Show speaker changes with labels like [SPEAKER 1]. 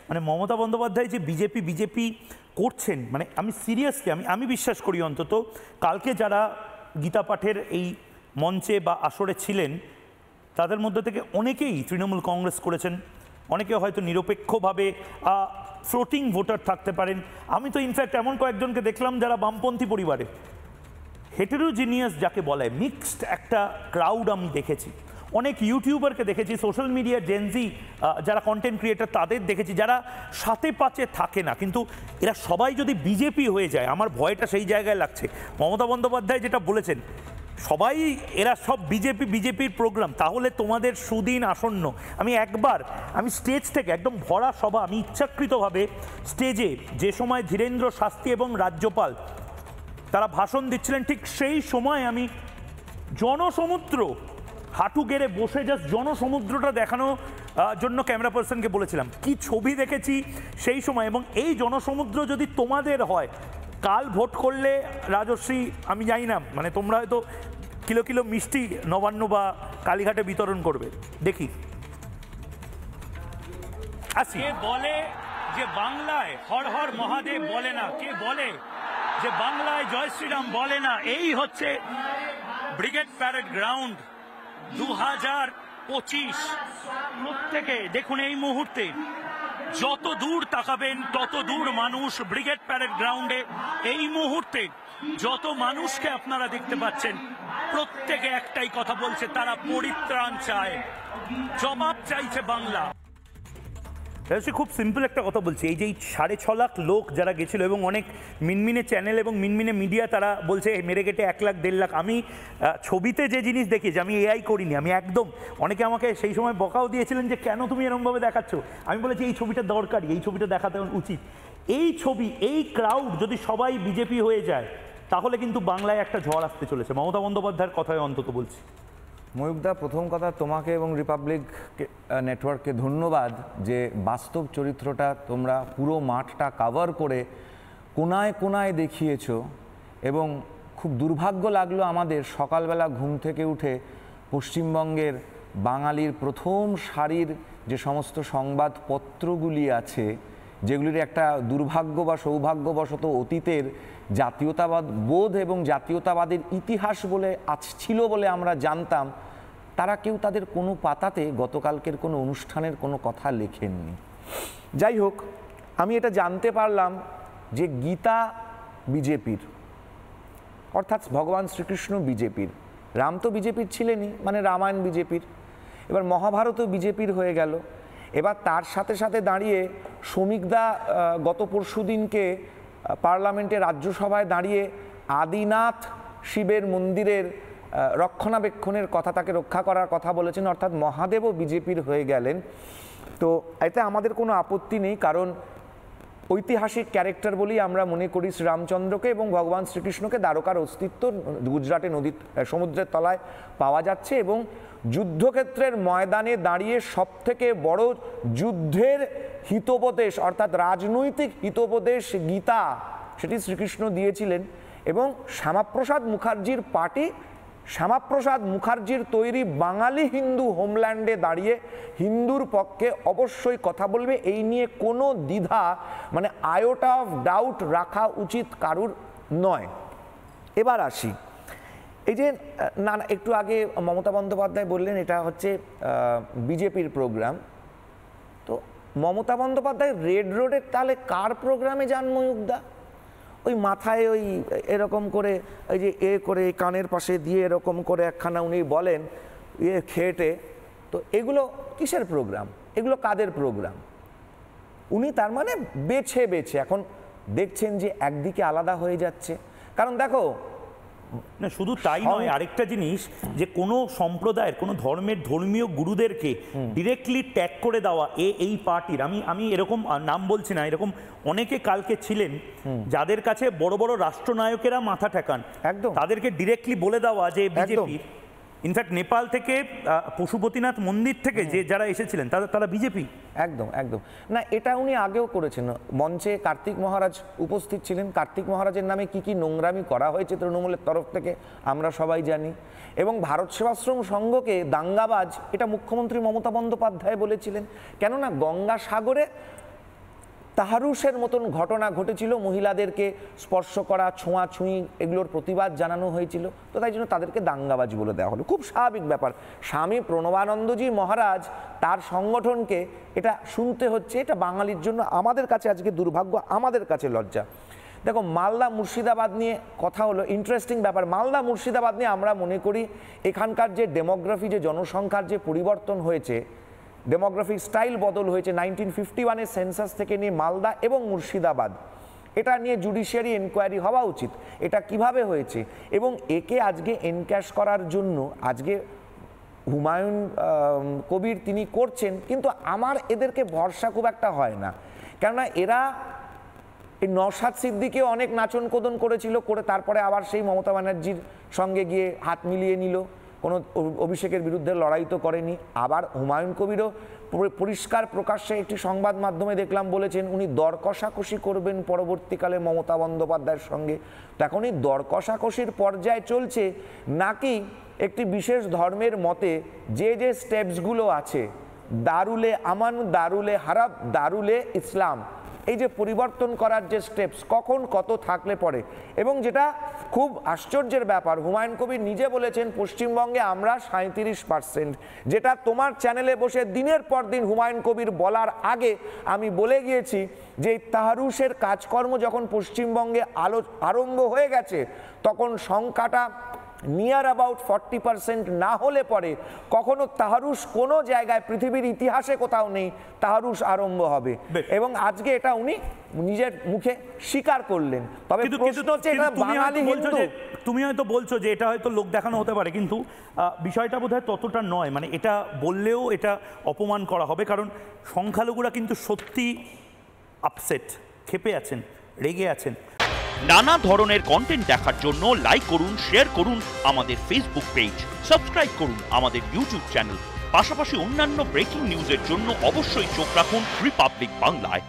[SPEAKER 1] মানে মমতা বন্দ্যোপাধ্যায় যে BJP BJP করছেন, মানে আমি সিরিয়াসলি আমি বিশ্বাস করি অন্তত কালকে যারা গীতা পাঠের এই মঞ্চে বা আসরে ছিলেন তাদের মধ্যে থেকে অনেকেই তৃণমূল কংগ্রেস করেছেন, অনেকে হয়তো নিরপেক্ষভাবে ফ্লোটিং ভোটার থাকতে পারেন। আমি তো ইনফ্যাক্ট এমন কয়েকজনকে দেখলাম যারা বামপন্থী পরিবারে, হেটেরোজিনিয়াস যাকে বলে, মিক্সড একটা ক্রাউড আমি দেখেছি। অনেক ইউটিউবারকে দেখেছি, সোশ্যাল মিডিয়ার জেনজি যারা কন্টেন্ট ক্রিয়েটার তাদের দেখেছি, যারা সাথে পাচে থাকে না। কিন্তু এরা সবাই যদি বিজেপি হয়ে যায়, আমার ভয়টা সেই জায়গায় লাগছে। মমতা বন্দ্যোপাধ্যায় যেটা বলেছেন, সবাই এরা সব বিজেপির প্রোগ্রাম, তাহলে তোমাদের সুদিন আসন্ন। আমি স্টেজ থেকে একদম ভরা সভা, আমি ইচ্ছাকৃতভাবে স্টেজে যে সময় ধীরেন্দ্র শাস্ত্রী এবং রাজ্যপাল তারা ভাষণ দিচ্ছিলেন, ঠিক সেই সময় আমি জনসমুদ্র হাঁটু গেড়ে বসে জাস্ট জনসমুদ্রটা দেখানো জন্য ক্যামেরা পার্সনকে বলেছিলাম কি ছবি দেখেছি সেই সময়। এবং এই জনসমুদ্র যদি তোমাদের হয়, কাল ভোট করলে রাজশ্রী আমি জানি না, মানে তোমরা হয়তো কিলো কিলো মিষ্টি নবান্ন বা কালীঘাটে বিতরণ করবে। দেখি আসি। কে বলে যে বাংলায় হর হর মহাদেব বলে না, কে বলে যে বাংলায় জয় শ্রীরাম বলে না? এই হচ্ছে ব্রিগেড প্যারেড গ্রাউন্ড 2025। প্রত্যেকে দেখুন এই মুহূর্তে যত দূর তাকাবেন তত দূর মানুষ ব্রিগেড প্যারেড গ্রাউন্ডে। এই মুহূর্তে যত মানুষকে আপনারা দেখতে পাচ্ছেন, প্রত্যেকে একটাই কথা বলছে, তারা পরিত্রাণ চায়, জবাব চাইছে বাংলা। খুব সিম্পল একটা কথা বলছি, এই যে 6.5 লাখ লোক যারা গেছিল এবং অনেক মিনমিনে চ্যানেল এবং মিনমিনে মিডিয়া তারা বলছে মেরে কেটে 1 লাখ 1.5 লাখ। আমি ছবিতে যে জিনিস দেখি, যে আমি এআই করিনি, আমি একদম, অনেকে আমাকে সেই সময় বকাও দিয়েছিলেন যে কেন তুমি এরকমভাবে দেখাচ্ছ। আমি বলেছি এই ছবিটা দরকারি, এই ছবিটা দেখাতে উচিত। এই ছবি, এই ক্রাউড যদি সবাই বিজেপি হয়ে যায়, তাহলে কিন্তু বাংলায় একটা ঝড় আসতে চলেছে। মমতা বন্দ্যোপাধ্যায়ের কথায় অন্তত বলছি।
[SPEAKER 2] ময়ূকদা, প্রথম কথা তোমাকে এবং রিপাবলিক নেটওয়ার্ককে ধন্যবাদ যে বাস্তব চরিত্রটা তোমরা পুরো মাঠটা কাভার করে কোনায় কোনায় দেখিয়েছ। এবং খুব দুর্ভাগ্য লাগলো আমাদের সকালবেলা ঘুম থেকে উঠে পশ্চিমবঙ্গের বাঙালির প্রথম সারির যে সমস্ত সংবাদপত্রগুলি আছে, যেগুলির একটা দুর্ভাগ্য বা সৌভাগ্যবশত অতীতের জাতীয়তাবাদ বোধ এবং জাতীয়তাবাদের ইতিহাস বলে ছিল বলে আমরা জানতাম, তারা কেউ তাদের কোনো পাতাতে গতকালকের কোনো অনুষ্ঠানের কোনো কথা লেখেননি। যাই হোক, আমি এটা জানতে পারলাম যে গীতা বিজেপির, অর্থাৎ ভগবান শ্রীকৃষ্ণ বিজেপির, রাম তো বিজেপির ছিলেনই, মানে রামায়ণ বিজেপির, এবার মহাভারতও বিজেপির হয়ে গেল। এবার তার সাথে সাথে দাঁড়িয়ে শ্রমিকদা গত পরশু দিনকে পার্লামেন্টে রাজ্যসভায় দাঁড়িয়ে আদিনাথ শিবের মন্দিরের রক্ষণাবেক্ষণের কথা, তাকে রক্ষা করার কথা বলেছেন, অর্থাৎ মহাদেবও বিজেপির হয়ে গেলেন। তো এতে আমাদের কোনো আপত্তি নেই, কারণ ঐতিহাসিক ক্যারেক্টার বলেই আমরা মনে করি শ্রীরামচন্দ্রকে এবং ভগবান শ্রীকৃষ্ণকে। দ্বারকার অস্তিত্ব গুজরাটে সমুদ্রের তলায় পাওয়া যাচ্ছে এবং যুদ্ধক্ষেত্রের ময়দানে দাঁড়িয়ে সবথেকে বড় যুদ্ধের হিতোপদেশ, অর্থাৎ রাজনৈতিক হিতোপদেশ গীতা, সেটি শ্রীকৃষ্ণ দিয়েছিলেন। এবং শ্যামাপ্রসাদ মুখার্জির পার্টি, শ্যামাপ্রসাদ মুখার্জির তৈরি বাঙালি হিন্দু হোমল্যান্ডে দাঁড়িয়ে হিন্দুর পক্ষে অবশ্যই কথা বলবে, এই নিয়ে কোনো দ্বিধা, মানে আয়োটা অফ ডাউট রাখা উচিত কারুর নয়। এবার আসি, এই যে না একটু আগে মমতা বন্দ্যোপাধ্যায় বললেন এটা হচ্ছে বিজেপির প্রোগ্রাম, তো মমতা বন্দ্যোপাধ্যায় রেড রোডের তাহলে কার প্রোগ্রামে যান ময়ূকদা? ওই মাথায় ওই এরকম করে ওই যে করে কানের পাশে দিয়ে এরকম করে একখানা উনি বলেন খেটে, তো এগুলো কিসের প্রোগ্রাম? এগুলো কাদের প্রোগ্রাম? উনি তার মানে বেছে বেছে এখন দেখছেন যে একদিকে আলাদা হয়ে যাচ্ছে। কারণ দেখো
[SPEAKER 1] না, শুধু তাই নয়, আরেকটা জিনিস যে কোনো সম্প্রদায়ের কোনো ধর্মের ধর্মীয় গুরুদেরকে ডিরেক্টলি ট্যাগ করে দেওয়া এই পার্টির, আমি এরকম নাম বলছি না, এরকম অনেকে কালকে ছিলেন যাদের কাছে বড় বড় রাষ্ট্রনায়কেরা মাথা ঠেকান, একদম তাদেরকে ডিরেক্টলি বলে দেওয়া যে বিজেপি। ইনফ্যাক্ট নেপাল থেকে পশুপতিনাথ মন্দির থেকে যে যারা এসেছিলেন তারা বিজেপি।
[SPEAKER 2] একদম একদম না, এটা উনি আগেও করেছেন। মঞ্চে কার্তিক মহারাজ উপস্থিত ছিলেন, কার্তিক মহারাজের নামে কি কি নোংরামি করা হয়েছে তৃণমূলের তরফ থেকে আমরা সবাই জানি। এবং ভারত সেবাশ্রম সংঘকে দাঙ্গাবাজ, এটা মুখ্যমন্ত্রী মমতা বন্দ্যোপাধ্যায় বলেছিলেন। কেননা গঙ্গাসাগরে তাহারুসের মতন ঘটনা ঘটেছিল, মহিলাদেরকে স্পর্শ করা, ছোঁয়াছুঁয়ি, এগুলোর প্রতিবাদ জানানো হয়েছিল, তো তাই জন্য তাদেরকে দাঙ্গাবাজ বলে দেওয়া হলো। খুব স্বাভাবিক ব্যাপার। স্বামী প্রণবানন্দজি মহারাজ তার সংগঠনকে এটা শুনতে হচ্ছে, এটা বাঙালির জন্য আমাদের কাছে আজকে দুর্ভাগ্য, আমাদের কাছে লজ্জা। দেখো, মালদা মুর্শিদাবাদ নিয়ে কথা হলো, ইন্টারেস্টিং ব্যাপার। মালদা মুর্শিদাবাদ নিয়ে আমরা মনে করি এখানকার যে ডেমোগ্রাফি, যে জনসংখ্যার যে পরিবর্তন হয়েছে, ডেমোগ্রাফিক স্টাইল বদল হয়েছে 1951-এর সেন্সাস থেকে নিয়ে মালদা এবং মুর্শিদাবাদ, এটা নিয়ে জুডিশিয়ারি এনকোয়ারি হওয়া উচিত। এটা কিভাবে হয়েছে এবং একে আজকে এনক্যাশ করার জন্য আজকে হুমায়ুন কবির তিনি করছেন, কিন্তু আমার এদেরকে ভরসা খুব একটা হয় না। কেননা এরা এই নওশাদ সিদ্দিকেও অনেক নাচন কোদন করেছিল, করে তারপরে আবার সেই মমতা ব্যানার্জির সঙ্গে গিয়ে হাত মিলিয়ে নিল, কোনো অভিষেকের বিরুদ্ধে লড়াই তো করেনি। আবার হুমায়ুন কবিরও পরিষ্কার প্রকাশ্যে একটি সংবাদ মাধ্যমে দেখলাম বলেছেন উনি দর কষাকষি করবেন পরবর্তীকালে মমতা বন্দ্যোপাধ্যায়ের সঙ্গে। তো এখন এই দর কষাকষির পর্যায়ে চলছে, নাকি একটি বিশেষ ধর্মের মতে যে যে স্টেপসগুলো আছে, দারুলে আমান, দারুলে হারাব, দারুলে ইসলাম, এই যে পরিবর্তন করার যে স্টেপস, কখন কত থাকলে পরে। এবং যেটা খুব আশ্চর্যের ব্যাপার, হুমায়ুন কবির নিজে বলেছেন পশ্চিমবঙ্গে আমরা 37%, যেটা তোমার চ্যানেলে বসে দিনের পর দিন হুমায়ুন কবির বলার আগে আমি বলে গিয়েছি যে তাহারুসের কাজকর্ম যখন পশ্চিমবঙ্গে আরম্ভ হয়ে গেছে, তখন সংখ্যাটা নিয়ার অ্যাবাউট 40% না হলে পরে কখনো তাহারুস কোনো জায়গায় পৃথিবীর ইতিহাসে কোথাও নেই তাহারুস আরম্ভ হবে। এবং আজকে এটা উনি নিজের মুখে স্বীকার করলেন। তবে প্রশ্ন হচ্ছে এটা বাঙালি হিন্দু,
[SPEAKER 1] তুমি হয়তো বলছো যে এটা হয়তো লোক দেখানো হতে পারে, কিন্তু বিষয়টা বোধহয় ততটা নয়। মানে এটা বললেও এটা অপমান করা হবে, কারণ সংখ্যালঘুরা কিন্তু সত্যি আপসেট, ক্ষেপে আছেন, রেগে আছেন।
[SPEAKER 3] নানা ধরনের কন্টেন্ট দেখার জন্য লাইক করুন, শেয়ার করুন আমাদের ফেসবুক পেজ, সাবস্ক্রাইব করুন আমাদের ইউটিউব চ্যানেল। পাশাপাশি অন্যান্য ব্রেকিং নিউজের জন্য অবশ্যই চোখ রাখুন রিপাবলিক বাংলায়।